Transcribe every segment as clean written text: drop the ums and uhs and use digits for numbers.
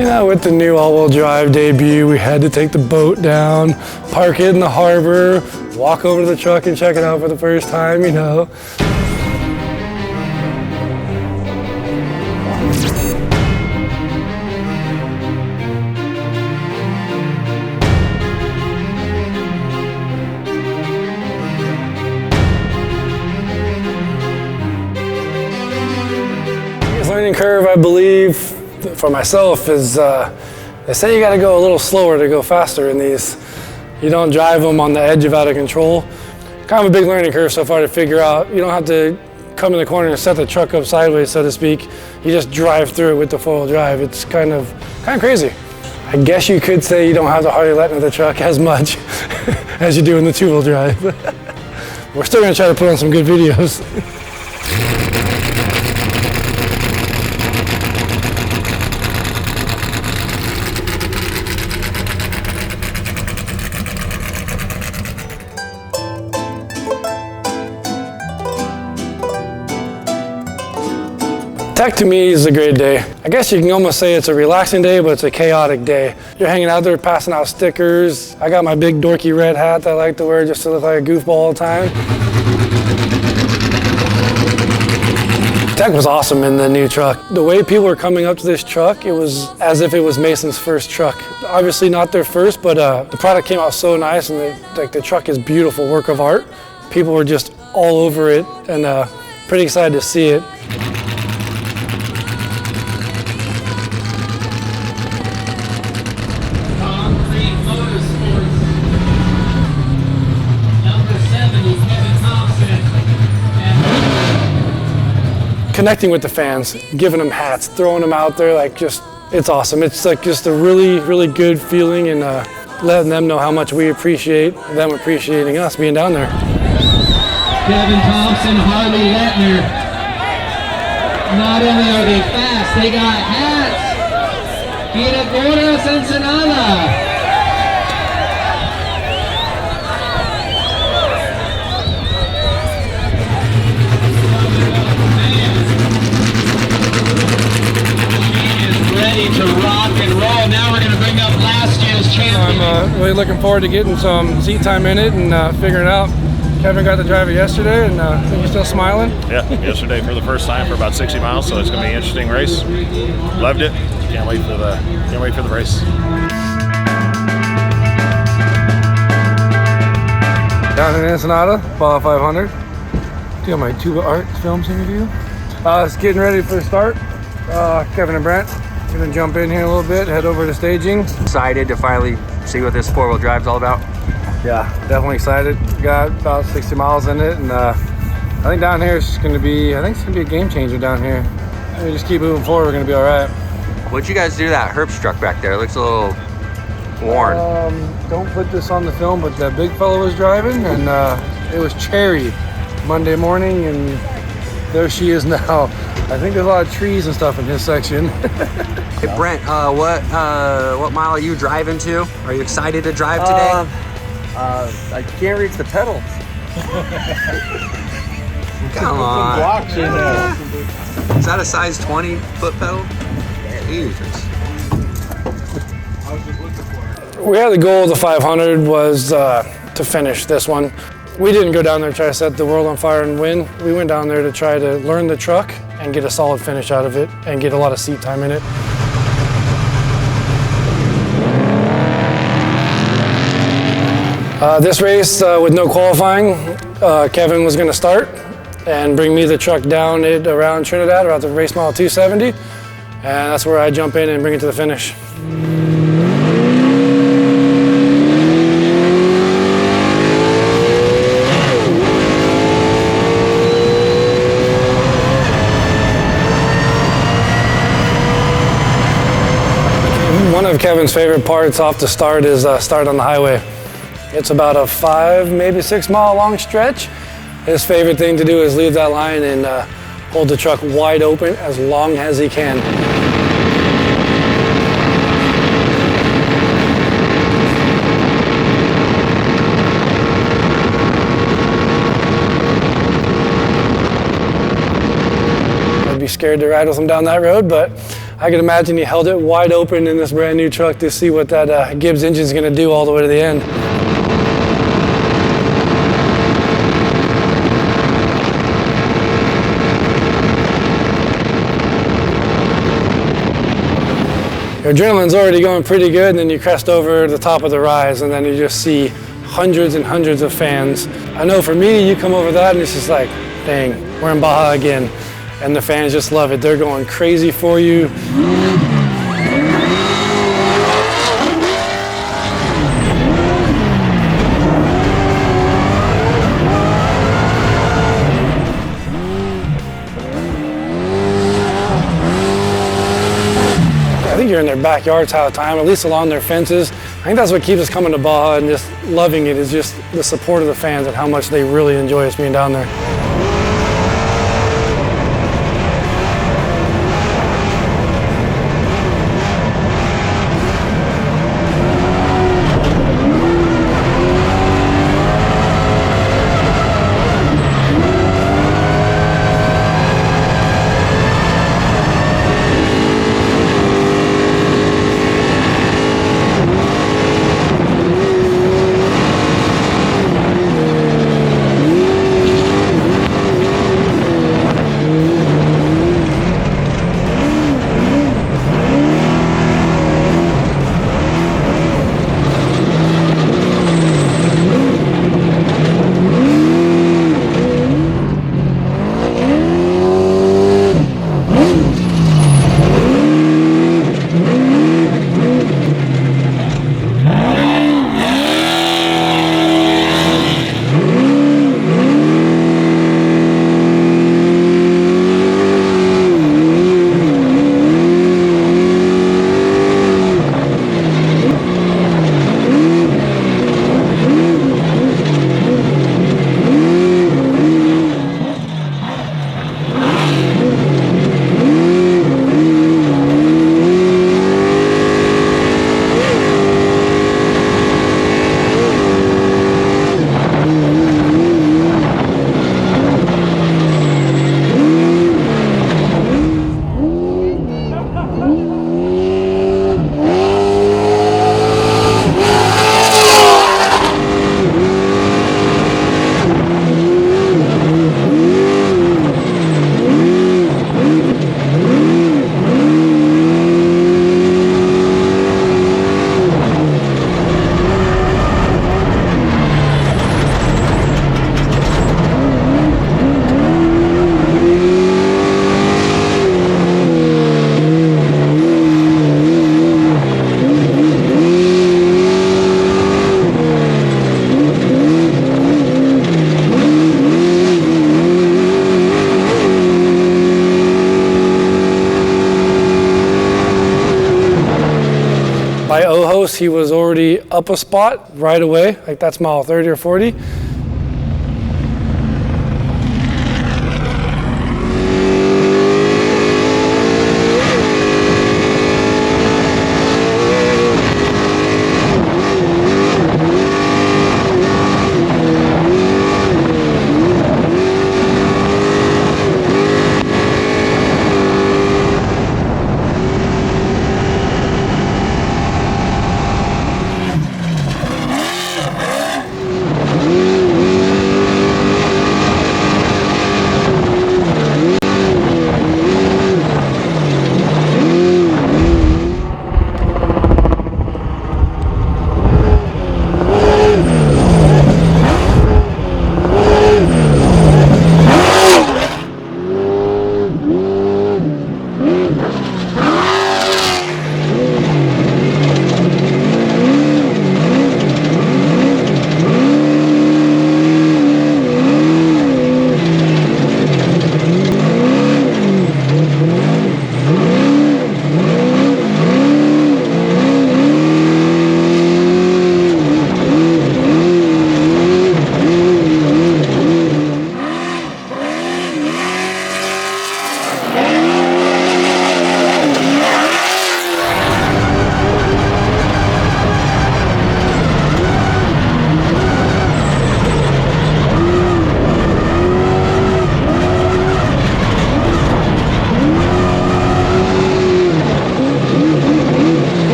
You know, with the new all-wheel drive debut, we had to take the boat down, park it in the harbor, walk over to the truck and check it out for the first time, you know. Learning curve, I believe, for myself is, they say you got to go a little slower to go faster in these. You don't drive them on the edge of out of control. Kind of a big learning curve so far to figure out. You don't have to come in the corner and set the truck up sideways, so to speak. You just drive through it with the four-wheel drive. It's kind of crazy. I guess you could say you don't have the Harley Letner the truck as much as you do in the two-wheel drive. We're still going to try to put on some good videos. Tech to me is a great day. I guess you can almost say it's a relaxing day, but it's a chaotic day. You're hanging out there passing out stickers. I got my big dorky red hat that I like to wear just to look like a goofball all the time. Tech was awesome in the new truck. The way people were coming up to this truck, it was as if it was Mason's first truck. Obviously not their first, but the product came out so nice, and the truck is beautiful work of art. People were just all over it, and pretty excited to see it. Motorsports, number 70, Thompson. Connecting with the fans, giving them hats, throwing them out there, it's awesome. It's like just a really good feeling, and letting them know how much we appreciate them appreciating us being down there. Thompson, Harley, Letner. Not only are they fast, they got hats. Ensenada. Ready to rock and roll. Now we're going to bring up last year's champion. I'm really looking forward to getting some seat time in it and figuring it out. Kevin got to drive it yesterday, and I think he's still smiling. Yeah, yesterday for the first time for about 60 miles, so it's going to be an interesting race. Loved it. Can't wait for the race. Down in Ensenada, Baja 500. Do my Tuba art films interview. It's getting ready for the start. Kevin and Brent gonna jump in here a little bit, head over to staging. Excited to finally see what this four-wheel drive's all about. Yeah, definitely excited. Got about 60 miles in it, and I think down here it's gonna be a game changer down here. We just keep moving forward, we're gonna be all right. What'd you guys do to that Herb truck back there? It looks a little worn. Don't put this on the film, but that big fella was driving, and it was cherry Monday morning, and there she is now. I think there's a lot of trees and stuff in his section. Hey Brent, what mile are you driving to? Are you excited to drive today? I can't reach the pedals. Come on. Blocks in there. Is that a size 20 foot pedal? Jesus. We had the goal of the 500 was to finish this one. We didn't go down there to try to set the world on fire and win. We went down there to try to learn the truck and get a solid finish out of it and get a lot of seat time in it. This race with no qualifying, Kevin was going to start and bring me the truck down around Trinidad, around the race mile 270, and that's where I jump in and bring it to the finish. One of Kevin's favorite parts off the start is start on the highway. It's about a 5, maybe 6 mile long stretch. His favorite thing to do is leave that line and hold the truck wide open as long as he can. I'd be scared to ride with him down that road, but I can imagine he held it wide open in this brand new truck to see what that Gibbs engine is going to do all the way to the end. Your adrenaline's already going pretty good, and then you crest over the top of the rise, and then you just see hundreds and hundreds of fans. I know for me, you come over that, and it's just like, dang, we're in Baja again. And the fans just love it. They're going crazy for you. I think you're in their backyards half the time, at least along their fences. I think that's what keeps us coming to Baja and just loving it, is just the support of the fans and how much they really enjoy us being down there. By Ojos, he was already up a spot right away, like that's mile 30 or 40.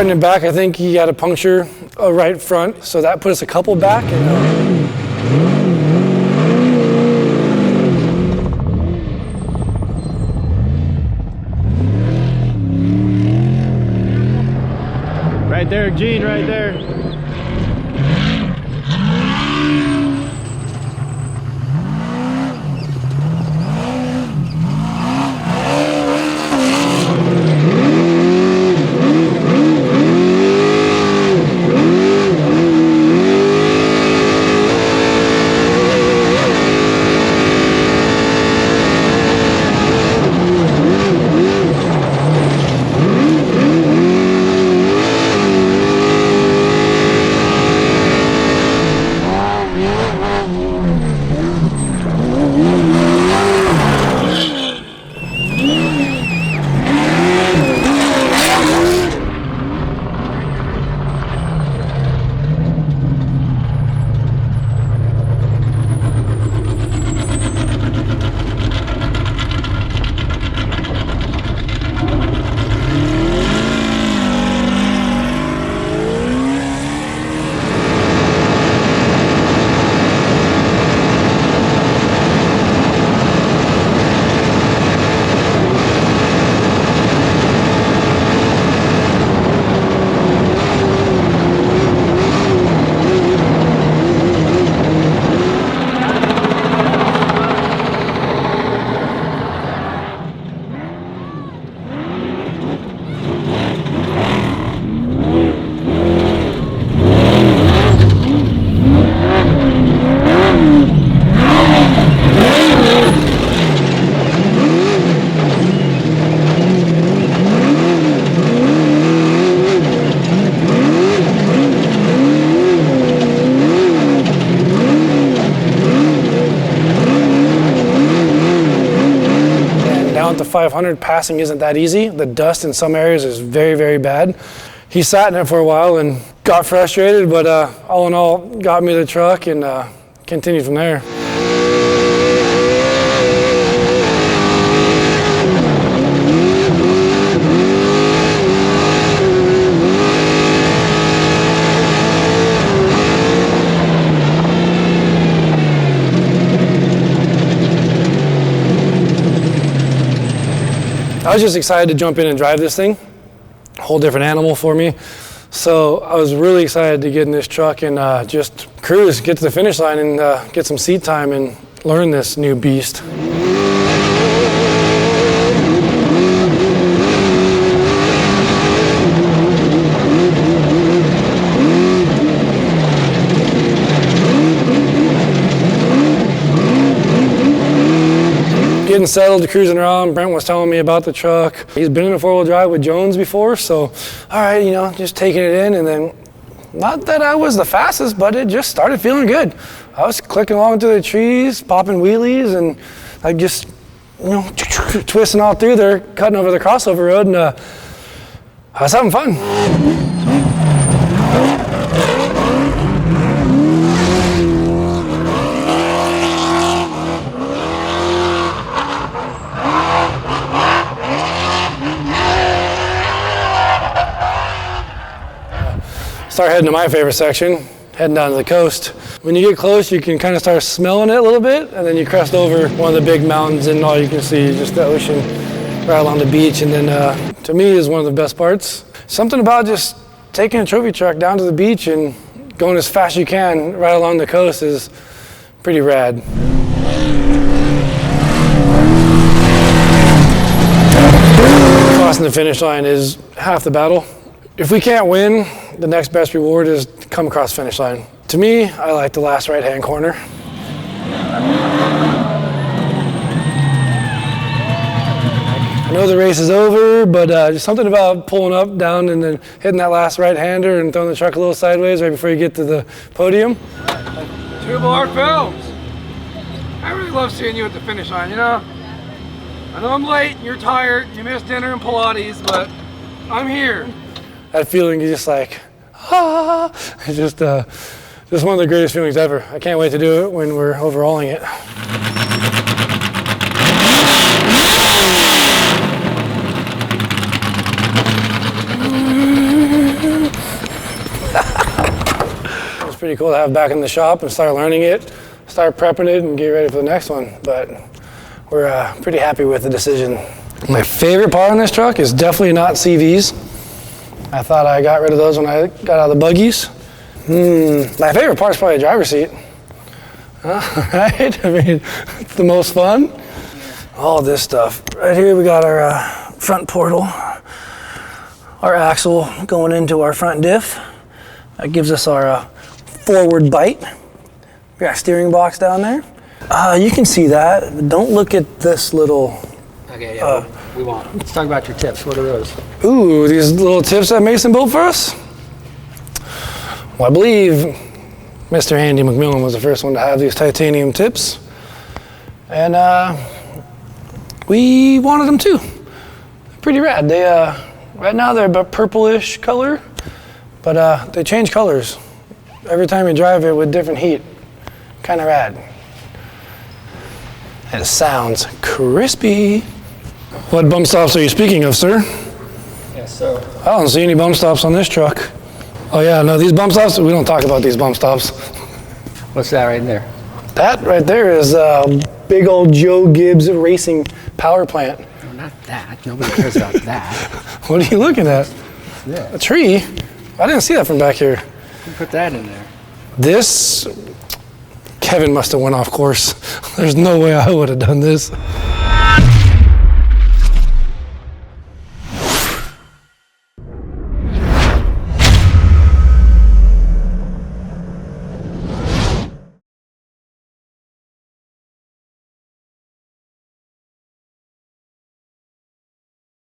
Starting in back, I think he had a puncture right front, so that put us a couple back. Right there, Gene, right there. Down to 500, passing isn't that easy. The dust in some areas is very, very bad. He sat in it for a while and got frustrated, but all in all, got me the truck and continued from there. I was just excited to jump in and drive this thing. A whole different animal for me. So I was really excited to get in this truck and just cruise, get to the finish line and get some seat time and learn this new beast. Getting settled, cruising around. Brent was telling me about the truck. He's been in a four-wheel drive with Jones before, so all right, you know, just taking it in, and then not that I was the fastest, but it just started feeling good. I was clicking along through the trees, popping wheelies, and I just, you know, twisting all through there, cutting over the crossover road, and I was having fun. Start heading to my favorite section, heading down to the coast. When you get close, you can kind of start smelling it a little bit, and then you crest over one of the big mountains, and all you can see is just the ocean right along the beach. And then, to me, is one of the best parts. Something about just taking a trophy truck down to the beach and going as fast as you can right along the coast is pretty rad. Crossing the finish line is half the battle. If we can't win, the next best reward is to come across the finish line. To me, I like the last right-hand corner. I know the race is over, but just something about pulling up, down, and then hitting that last right-hander and throwing the truck a little sideways right before you get to the podium. Tuba Films. I really love seeing you at the finish line, you know? I know I'm late, you're tired, you missed dinner and Pilates, but I'm here. That feeling is just like, ah, it's just one of the greatest feelings ever. I can't wait to do it when we're overhauling it. pretty cool to have back in the shop and start learning it, start prepping it, and get ready for the next one. But we're pretty happy with the decision. My favorite part on this truck is definitely not CVs. I thought I got rid of those when I got out of the buggies. My favorite part is probably the driver's seat. Right? I mean, it's the most fun. All this stuff. Right here we got our front portal, our axle going into our front diff. That gives us our forward bite. We got a steering box down there. You can see that. Don't look at this little... Okay, yeah, we want. Let's talk about your tips. What are those? Ooh, these little tips that Mason built for us? Well, I believe Mr. Andy McMillan was the first one to have these titanium tips. And we wanted them too. Pretty rad. They, right now they're about purplish color, but they change colors every time you drive it with different heat. Kind of rad. It sounds crispy. What bump stops are you speaking of, sir? Yes, so. I don't see any bump stops on this truck. Oh yeah, no, these bump stops, we don't talk about these bump stops. What's that right there? That right there is big old Joe Gibbs racing power plant. No, not that. Nobody cares about that. What are you looking at? Yeah. A tree? I didn't see that from back here. You put that in there. This, Kevin must have went off course. There's no way I would have done this.